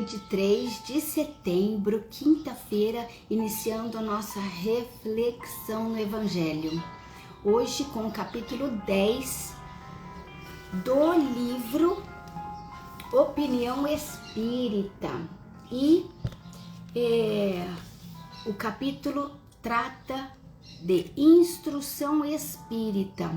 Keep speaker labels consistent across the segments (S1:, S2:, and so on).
S1: 23 de setembro, quinta-feira, iniciando a nossa reflexão no Evangelho. Hoje com o capítulo 10 do livro Opinião Espírita. E o capítulo trata de instrução espírita.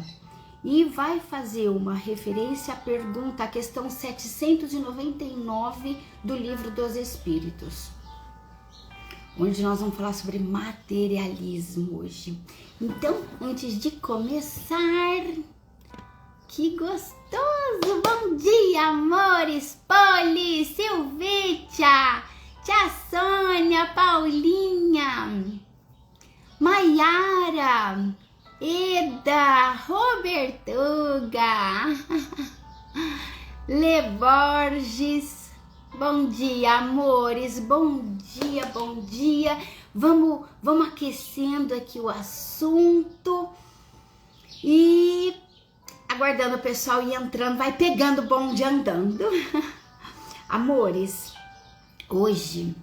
S1: E vai fazer uma referência à pergunta, à questão 799 do Livro dos Espíritos, onde nós vamos falar sobre materialismo hoje. Então, antes de começar, que gostoso! Bom dia, amores! Poli, Silvítia, tia Sônia, Paulinha, Maiara, Eda, Robertuga, Le Borges, bom dia, amores, bom dia, bom dia. Vamos aquecendo aqui o assunto e aguardando o pessoal ir entrando, vai pegando o bonde andando. Amores, hoje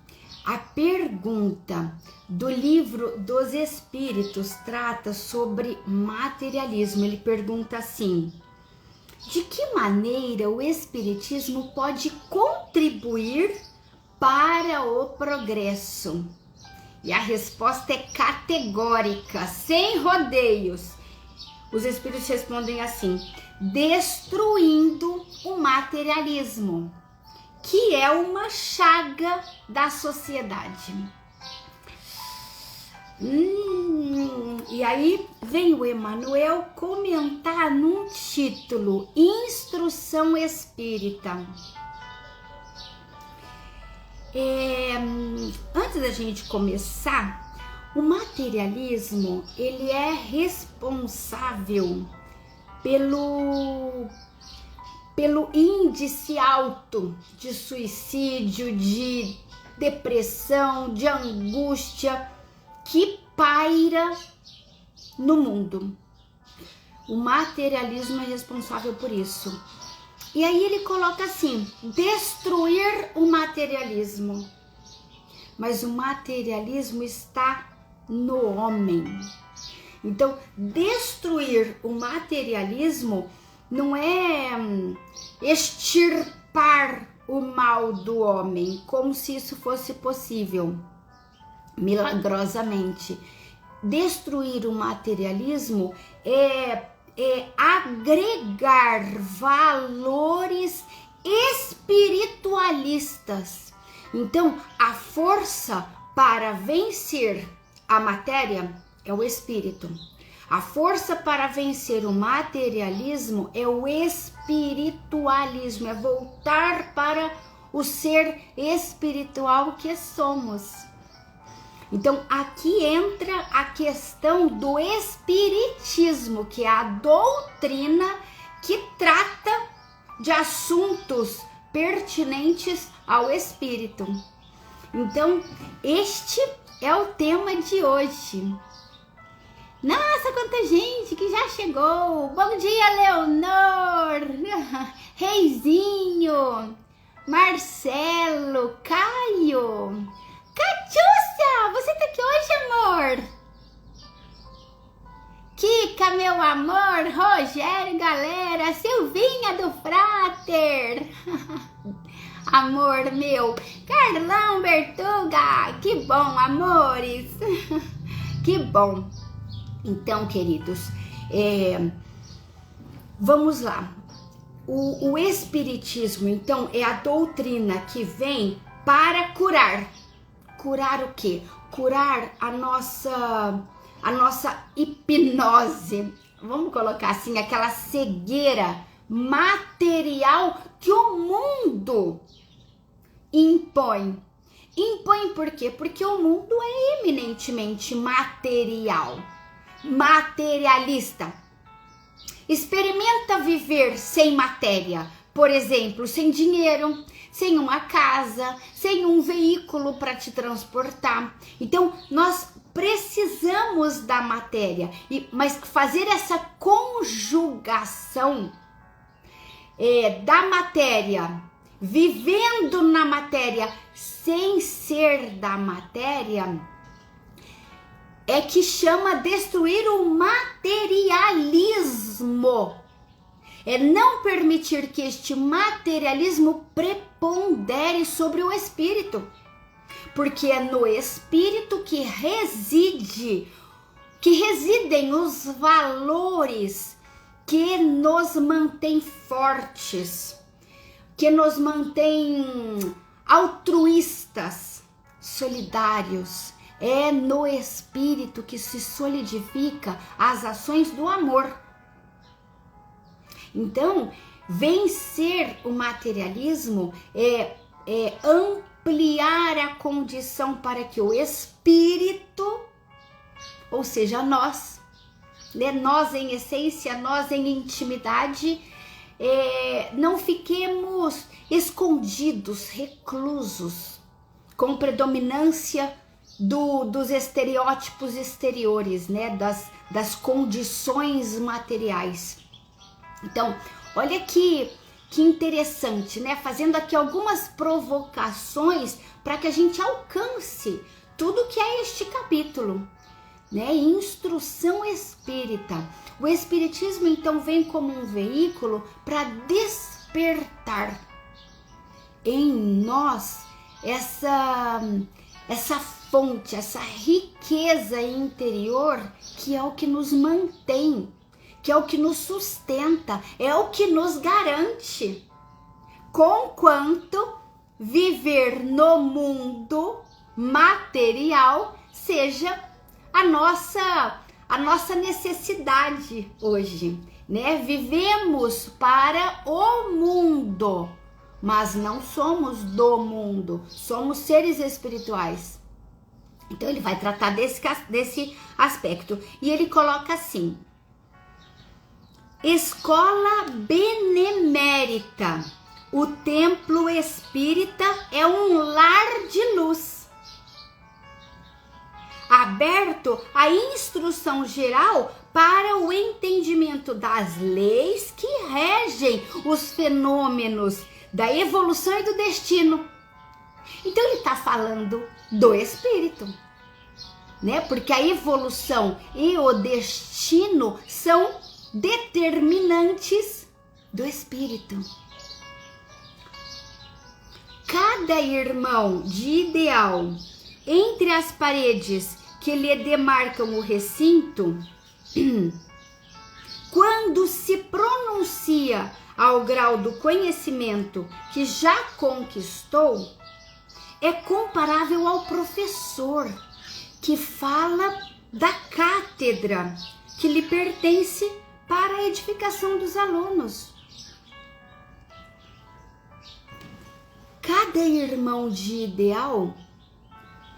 S1: a pergunta do Livro dos Espíritos trata sobre materialismo. Ele pergunta assim: de que maneira o Espiritismo pode contribuir para o progresso? E a resposta é categórica, sem rodeios. Os Espíritos respondem assim: destruindo o materialismo, que é uma chaga da sociedade. E aí vem o Emmanuel comentar num título: Instrução Espírita. Antes da gente começar, o materialismo ele é responsável pelo índice alto de suicídio, de depressão, de angústia que paira no mundo. O materialismo é responsável por isso. E aí ele coloca assim: destruir o materialismo. Mas o materialismo está no homem. Então, destruir o materialismo não é extirpar o mal do homem, como se isso fosse possível milagrosamente. Destruir o materialismo é agregar valores espiritualistas. Então, a força para vencer a matéria é o espírito. A força para vencer o materialismo é o espiritualismo, é voltar para o ser espiritual que somos. Então, aqui entra a questão do espiritismo, que é a doutrina que trata de assuntos pertinentes ao espírito. Então, este é o tema de hoje. Nossa, quanta gente que já chegou! Bom dia, Leonor, Reizinho, Marcelo, Caio, Catiúcia, você tá aqui hoje, amor? Kika, meu amor, Rogério, galera, Silvinha do Frater, amor meu, Carlão, Bertuga, que bom, amores, que bom. Então, queridos, vamos lá. O espiritismo, então, é a doutrina que vem para curar. Curar o quê? Curar a nossa hipnose. Vamos colocar assim, aquela cegueira material que o mundo impõe. Impõe por quê? Porque o mundo é eminentemente material, materialista. Experimenta viver sem matéria, por exemplo, sem dinheiro, sem uma casa, sem um veículo para te transportar. Então, nós precisamos da matéria, mas fazer essa conjugação da matéria vivendo na matéria sem ser da matéria, é que chama destruir o materialismo. É não permitir que este materialismo prepondere sobre o espírito. Porque é no espírito que residem os valores que nos mantêm fortes, que nos mantêm altruístas, solidários. É no espírito que se solidifica as ações do amor. Então, vencer o materialismo é ampliar a condição para que o espírito, ou seja, nós em essência, nós em intimidade, não fiquemos escondidos, reclusos, com predominância dos estereótipos exteriores, né? Das condições materiais. Então, olha que interessante, né? Fazendo aqui algumas provocações para que a gente alcance tudo que é este capítulo, né? Instrução espírita. O espiritismo, então, vem como um veículo para despertar em nós essa fonte, essa riqueza interior que é o que nos mantém, que é o que nos sustenta, é o que nos garante. Conquanto viver no mundo material seja a nossa necessidade hoje, né? Vivemos para o mundo, mas não somos do mundo, somos seres espirituais. Então ele vai tratar desse aspecto e ele coloca assim: escola benemérita. O templo espírita é um lar de luz, aberto à instrução geral para o entendimento das leis que regem os fenômenos da evolução e do destino. Então ele está falando do espírito, né? Porque a evolução e o destino são determinantes do espírito. Cada irmão de ideal entre as paredes que lhe demarcam o recinto, quando se pronuncia ao grau do conhecimento que já conquistou, é comparável ao professor que fala da cátedra que lhe pertence para a edificação dos alunos. Cada irmão de ideal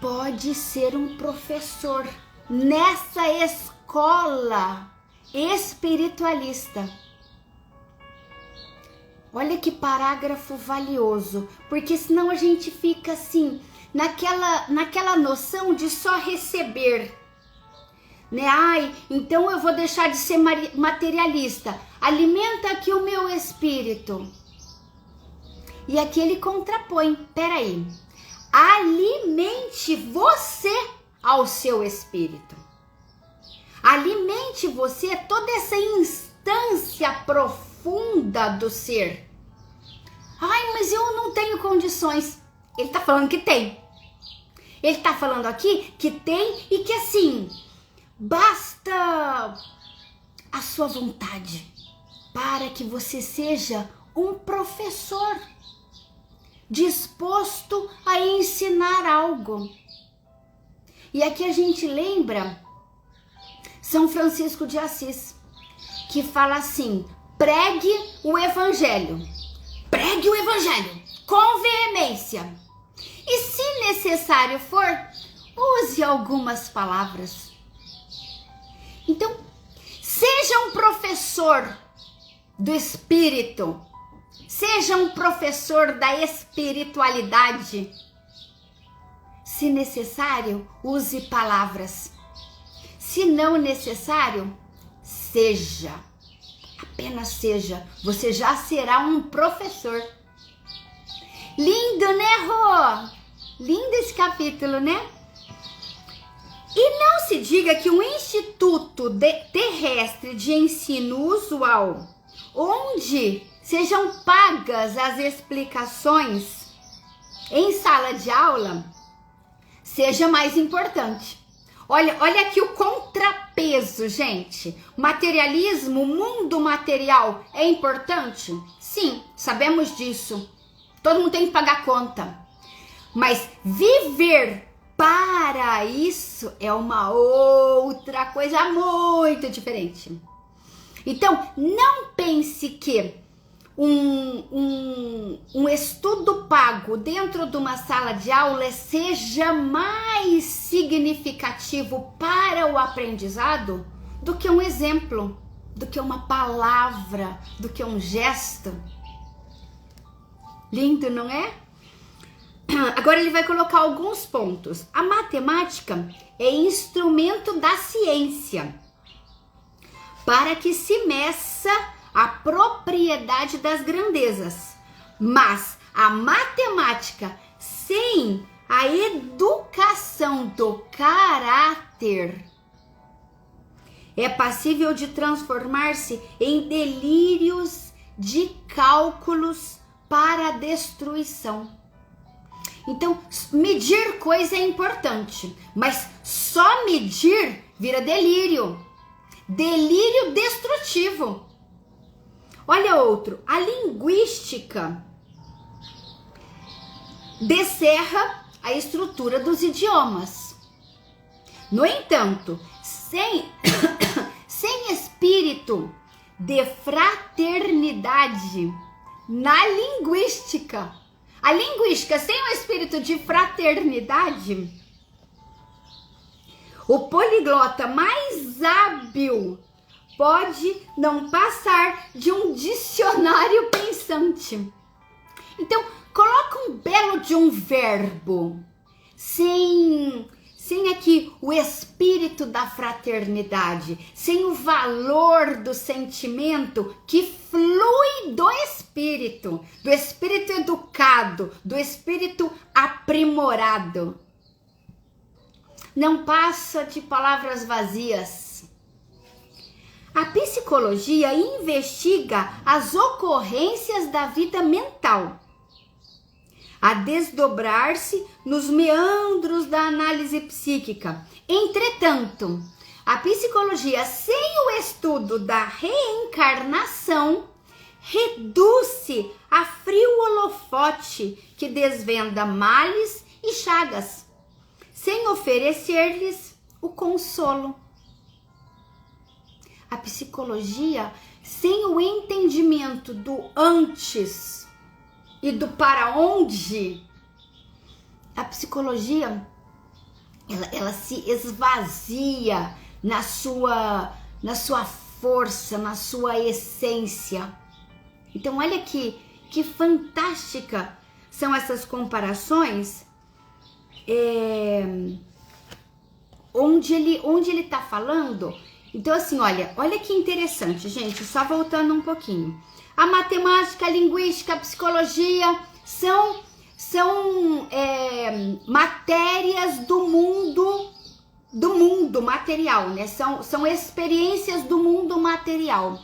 S1: pode ser um professor nessa escola espiritualista. Olha que parágrafo valioso, porque senão a gente fica assim, naquela noção de só receber, né? Ai, então eu vou deixar de ser materialista. Alimenta aqui o meu espírito. E aqui ele contrapõe, peraí, alimente você ao seu espírito. Alimente você toda essa instância profunda do ser. Ai, mas eu não tenho condições. Ele tá falando que tem. Ele tá falando aqui que tem e que assim, basta a sua vontade para que você seja um professor disposto a ensinar algo. E aqui a gente lembra São Francisco de Assis, que fala assim: pregue o evangelho. Pregue o evangelho com veemência. E se necessário for, use algumas palavras. Então, seja um professor do espírito. Seja um professor da espiritualidade. Se necessário, use palavras. Se não necessário, seja. Apenas seja. Você já será um professor. Lindo, né, Rô? Lindo esse capítulo, né? E não se diga que um instituto terrestre de ensino usual, onde sejam pagas as explicações em sala de aula, seja mais importante. Olha aqui o contrapeso, gente. Materialismo, mundo material é importante? Sim, sabemos disso. Todo mundo tem que pagar conta. Mas viver para isso é uma outra coisa muito diferente. Então, não pense que um estudo pago dentro de uma sala de aula seja mais significativo para o aprendizado do que um exemplo, do que uma palavra, do que um gesto. Lindo, não é? Agora ele vai colocar alguns pontos. A matemática é instrumento da ciência para que se meça a propriedade das grandezas. Mas a matemática sem a educação do caráter é passível de transformar-se em delírios de cálculos para a destruição. Então, medir coisa é importante, mas só medir vira delírio. Delírio destrutivo. Olha outro, a linguística descerra a estrutura dos idiomas. No entanto, sem espírito de fraternidade na linguística, a linguística sem o espírito de fraternidade, o poliglota mais hábil pode não passar de um dicionário pensante. Então, coloca um belo de um verbo, sem aqui o espírito da fraternidade, sem o valor do sentimento que flui do espírito educado, do espírito aprimorado. Não passa de palavras vazias. A psicologia investiga as ocorrências da vida mental, a desdobrar-se nos meandros da análise psíquica. Entretanto, a psicologia sem o estudo da reencarnação reduz-se a frio holofote que desvenda males e chagas, sem oferecer-lhes o consolo. A psicologia sem o entendimento do antes e do para onde, a psicologia ela se esvazia na sua força, na sua essência. Então olha que fantástica são essas comparações, onde ele está falando. Então assim, olha que interessante, gente, só voltando um pouquinho. A matemática, a linguística, a psicologia são matérias do mundo material, né? São experiências do mundo material.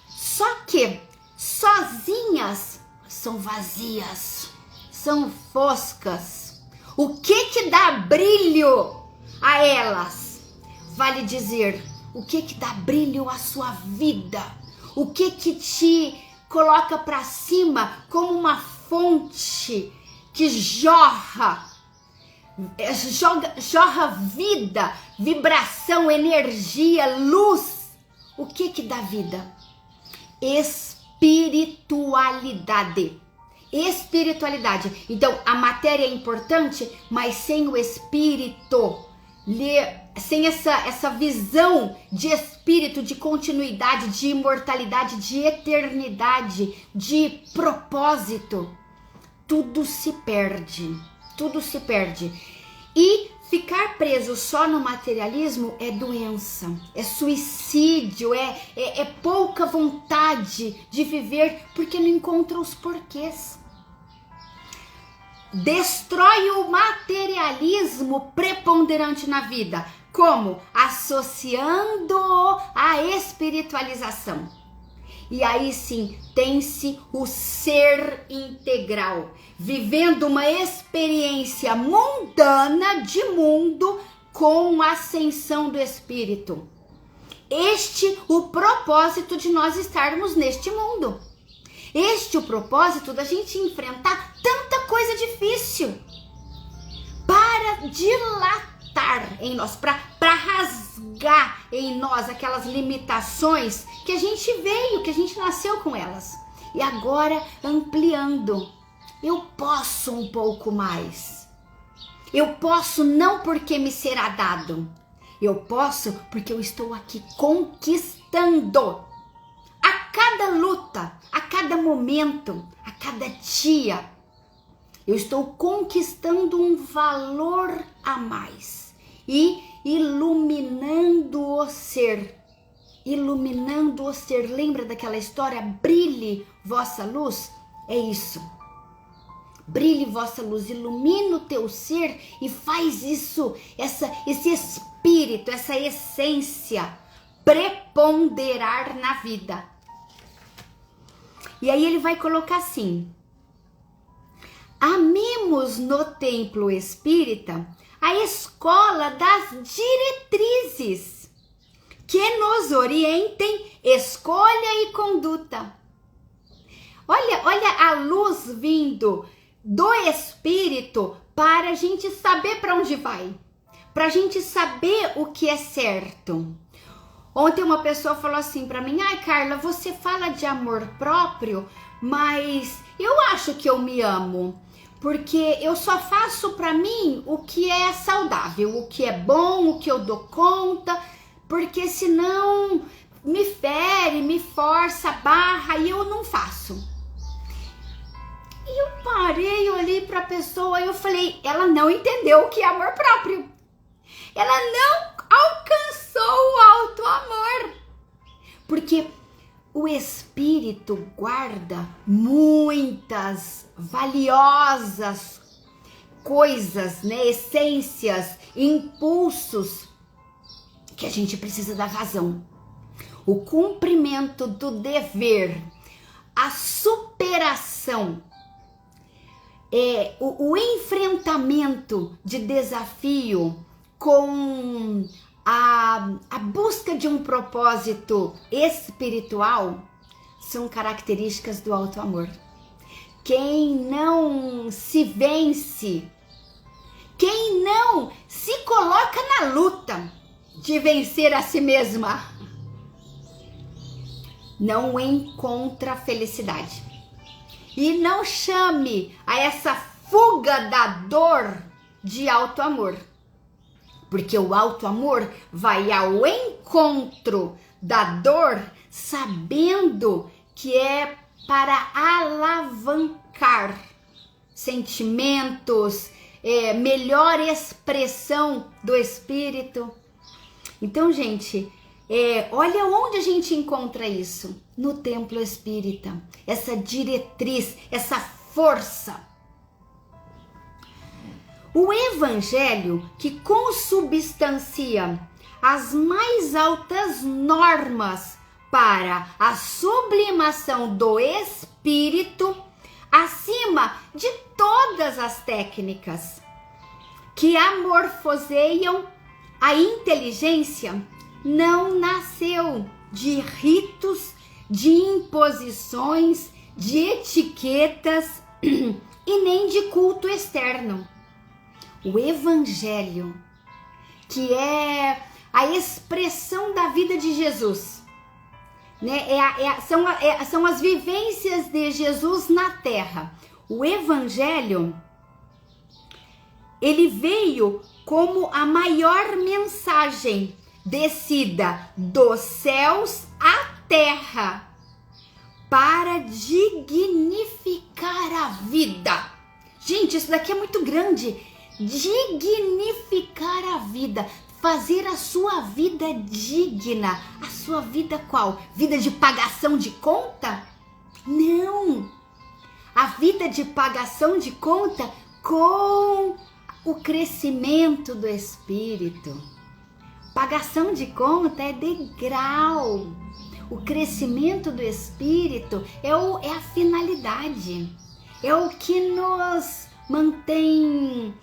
S1: Só que sozinhas são vazias, são foscas. O que dá brilho a elas? Vale dizer, o que dá brilho à sua vida? O que te coloca para cima como uma fonte que jorra vida, vibração, energia, luz? O que dá vida? Espiritualidade. Então, a matéria é importante, mas sem o espírito, sem essa visão de espírito, de continuidade, de imortalidade, de eternidade, de propósito, tudo se perde. E Ficar preso só no materialismo é doença, é suicídio, é pouca vontade de viver porque não encontra os porquês. Destrói o materialismo preponderante na vida. Como? Associando à espiritualização. E aí sim, tem-se o ser integral, vivendo uma experiência mundana de mundo com a ascensão do espírito. Este o propósito de nós estarmos neste mundo. Este o propósito da gente enfrentar tanta coisa difícil para dilatar em nós, para rasgar em nós aquelas limitações que a gente veio, que a gente nasceu com elas. E agora ampliando, eu posso um pouco mais. Eu posso não porque me será dado. Eu posso porque eu estou aqui conquistando. A cada luta, a cada momento, a cada dia, eu estou conquistando um valor a mais e iluminando o ser. Iluminando o ser. Lembra daquela história? Brilhe vossa luz? É isso. Brilhe vossa luz, ilumina o teu ser e faz isso, esse espírito, essa essência preponderar na vida. E aí ele vai colocar assim: amemos no templo espírita a escola das diretrizes que nos orientem escolha e conduta. Olha a luz vindo do espírito para a gente saber para onde vai, para a gente saber o que é certo. Ontem uma pessoa falou assim para mim: ai, Carla, você fala de amor próprio, mas eu acho que eu me amo, porque eu só faço para mim o que é saudável, o que é bom, o que eu dou conta, porque senão me fere, me força, barra e eu não faço. E eu parei, olhei para a pessoa e eu falei: ela não entendeu o que é amor próprio. Ela não alcançou o alto amor. Porque o espírito guarda muitas valiosas coisas, né? Essências, impulsos que a gente precisa da razão. O cumprimento do dever, a superação, o enfrentamento de desafio com a busca de um propósito espiritual são características do alto amor. Quem não se vence, quem não se coloca na luta de vencer a si mesma, não encontra felicidade. E não chame a essa fuga da dor de alto amor. Porque o alto amor vai ao encontro da dor, sabendo que é para alavancar sentimentos, melhor expressão do espírito. Então, gente, olha onde a gente encontra isso. No templo espírita. Essa diretriz, essa força. O evangelho que consubstancia as mais altas normas para a sublimação do espírito acima de todas as técnicas que amorfoseiam a inteligência, não nasceu de ritos, de imposições, de etiquetas e nem de culto externo. O evangelho, que é a expressão da vida de Jesus, né? São as vivências de Jesus na terra. O evangelho, ele veio como a maior mensagem descida dos céus à terra para dignificar a vida. Gente, isso daqui é muito grande. dignificar a vida, fazer a sua vida digna. A sua vida qual? Vida de pagação de conta? Não! A vida de pagação de conta com o crescimento do Espírito. Pagação de conta é degrau. O crescimento do Espírito é a finalidade. É o que nos mantém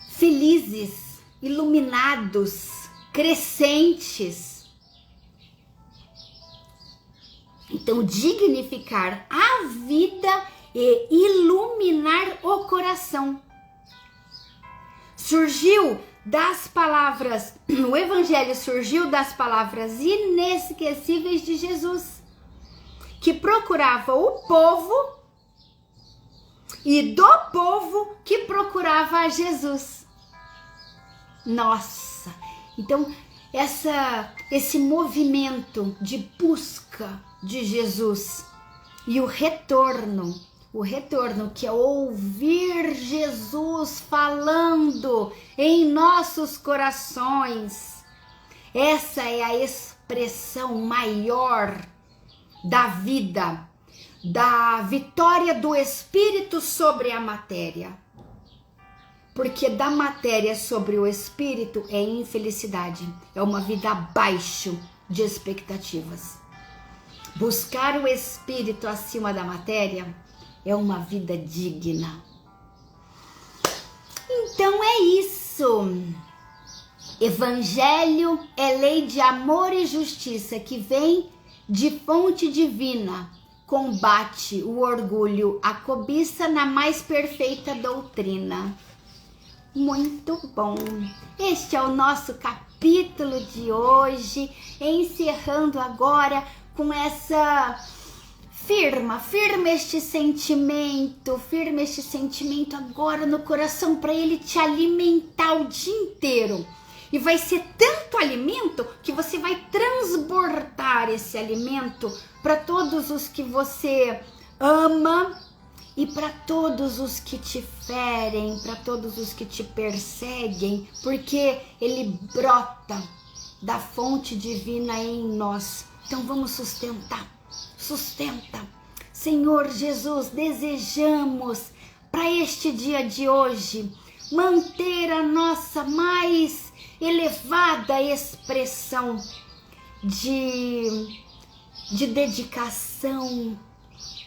S1: felizes, iluminados, crescentes. Então, dignificar a vida e iluminar o coração. Surgiu das palavras, o Evangelho surgiu das palavras inesquecíveis de Jesus, que procurava o povo e do povo que procurava a Jesus. Nossa! Então, esse movimento de busca de Jesus e o retorno que é ouvir Jesus falando em nossos corações. Essa é a expressão maior da vida, da vitória do Espírito sobre a matéria. Porque da matéria sobre o Espírito é infelicidade, é uma vida abaixo de expectativas. Buscar o Espírito acima da matéria é uma vida digna. Então é isso. Evangelho é lei de amor e justiça que vem de fonte divina. Combate o orgulho, a cobiça na mais perfeita doutrina. Muito bom. Este é o nosso capítulo de hoje, encerrando agora com essa firma este sentimento agora no coração para ele te alimentar o dia inteiro. E vai ser tanto alimento que você vai transbordar esse alimento para todos os que você ama e para todos os que te ferem, para todos os que te perseguem, porque ele brota da fonte divina em nós. Então vamos sustenta. Senhor Jesus, desejamos para este dia de hoje manter a nossa mais elevada expressão de dedicação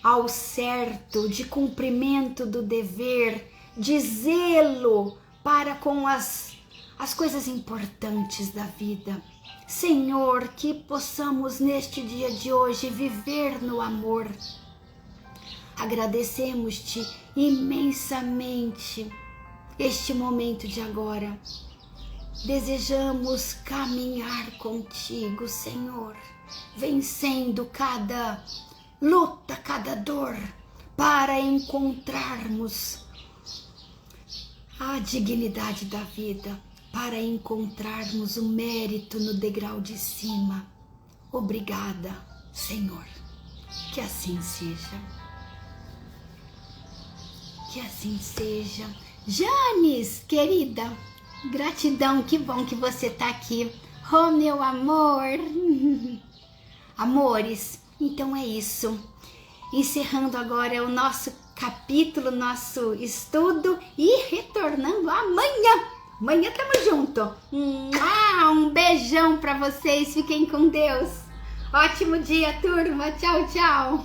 S1: ao certo, de cumprimento do dever, de zelo para com as coisas importantes da vida. Senhor, que possamos neste dia de hoje viver no amor. Agradecemos-te imensamente este momento de agora. Desejamos caminhar contigo, Senhor, vencendo cada luta, cada dor, para encontrarmos a dignidade da vida, para encontrarmos o mérito no degrau de cima. Obrigada, Senhor. Que assim seja. Que assim seja. Janes, querida, gratidão, que bom que você tá aqui. Oh, meu amor. Amores, então é isso. Encerrando agora o nosso capítulo, nosso estudo e retornando amanhã. Amanhã tamo junto. Um beijão pra vocês. Fiquem com Deus. Ótimo dia, turma. Tchau, tchau.